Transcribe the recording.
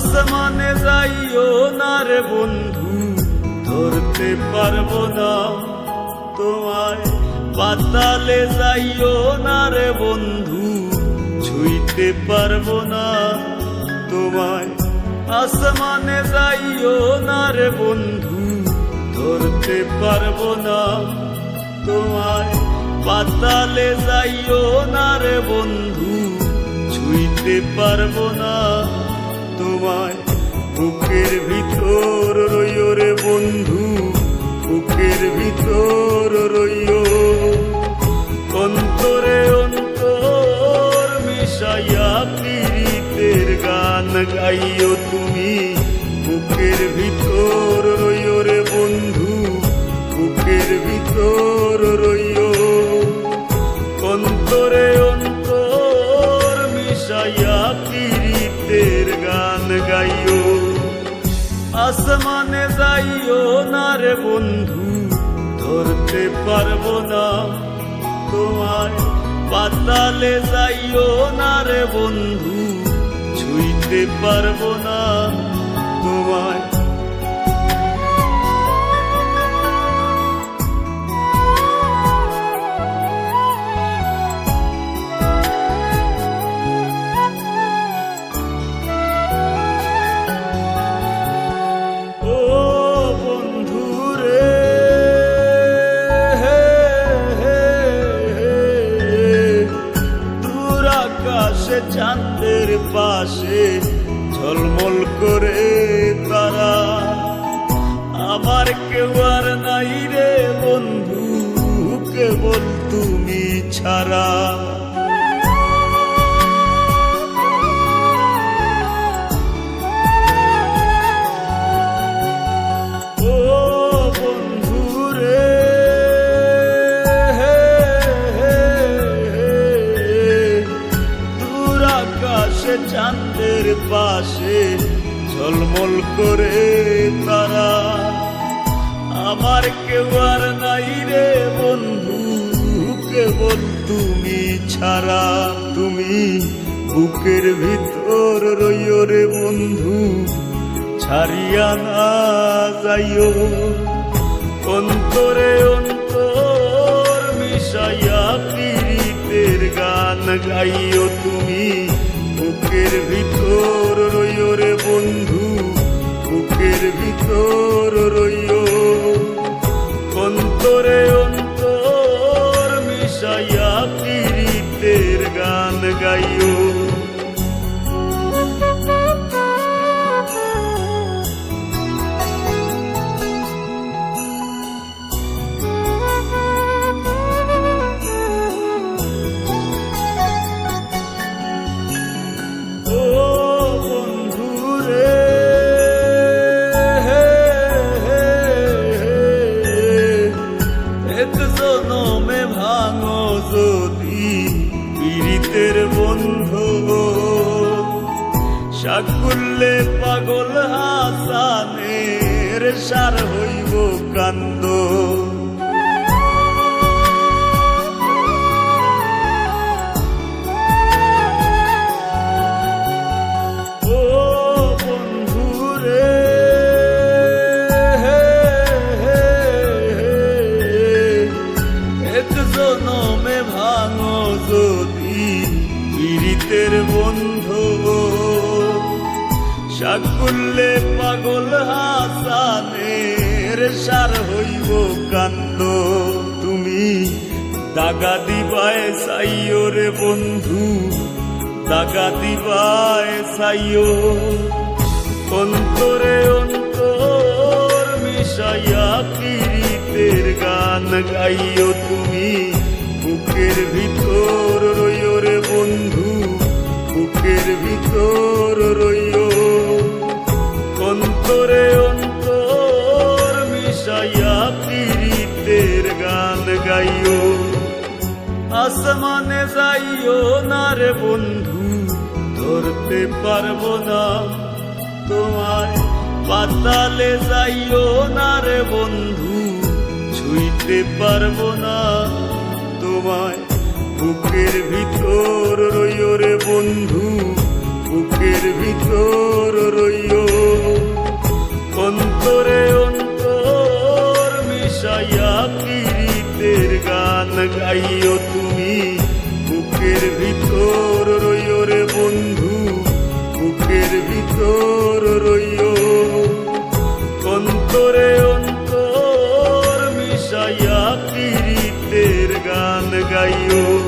আসমানে যাইও না রে বন্ধু, ধরতে পারবো না তোমায়। পাতালে যাইও না রে বন্ধু, ছুঁইতে পারবো না তোমায়। আসমানে যাইও না রে বন্ধু, ধরতে পারবো না তোমায়। পাতালে যাইও না রে বন্ধু, ছুঁইতে পারবো না তোমায়। বুকের ভিতর রইও রে বন্ধু, বুকের ভিতর রইও। অন্তরে অন্তর মিশাইয়া পীড়িতের গান গাইও তুমি। বুকের ভিতর রইও রে বন্ধু, বুকের ভিতর রইও। অন্তরে অন্তর মিশাইয়া পীড়িতের গান গাইও। আসমানে যাইও না রে বন্ধু, ধরতে পারবো না তোমায়। পাতালে যাইও না রে বন্ধু, ছুঁইতে পারবো না তোমায়। চাঁদের পাশে ঝলমল করে তারা, আমার কেউ আর নাই রে বন্ধু, কেবল তুমি ছাড়া। ও বন্ধু রে, চাঁদের পাশে ঝলমল করে তারা, আমার কেউ আর নাই রে বন্ধু, কেবল তুমি ছাড়া। তুমি বুকের ভিতর রইও রে বন্ধু, ছাড়িয়া না যাইও। অন্তরে অন্তর মিশাইয়া পীড়িতের গান গাইও তুমি। বুকের ভিতর রইও রে বন্ধু, বুকের ভিতর রইও। অন্তরে অন্তর মিশাইয়া পীড়িতের গান গাইও। জনমে ভাঙো যদি পীড়িতের বন্ধু, সাকুল্যে পাগল হাসানের সার হইব কান্দ। জনমে ভাঙো যদি পীড়িতের বন্ধু, সাকুল্যে পাগল হাসানের সার হইব কান্দ। তুমি দাগা দিবায় চাইও রে বন্ধু, দাগা দিবায় চাইও। অন্তরে অন্তর মিশাইয়া পীড়িতের গান গাইও তুমি। বুকের ভিতর রইও রে বন্ধু, বুকের ভিতর রইও। অন্তরে অন্তর মিশাইয়া পীড়িতের গান গাইও। আসমানে যাইও না রে বন্ধু, ধরতে পারবো না তোমায়। পাতালে যাইও না রে বন্ধু, ছুঁইতে পারবো না তোমায়। বুকের ভিতর রইও রে বন্ধু, বুকের ভিতর রইও। অন্তরে অন্তর মিশাইয়া পীড়িতের গান গাইও তুমি, বুকের ভিতর রইও রে বন্ধু, বুকের ভিতর রইও। অন্তরে অন্তর মিশাইয়া পীড়িতের গান গাইও।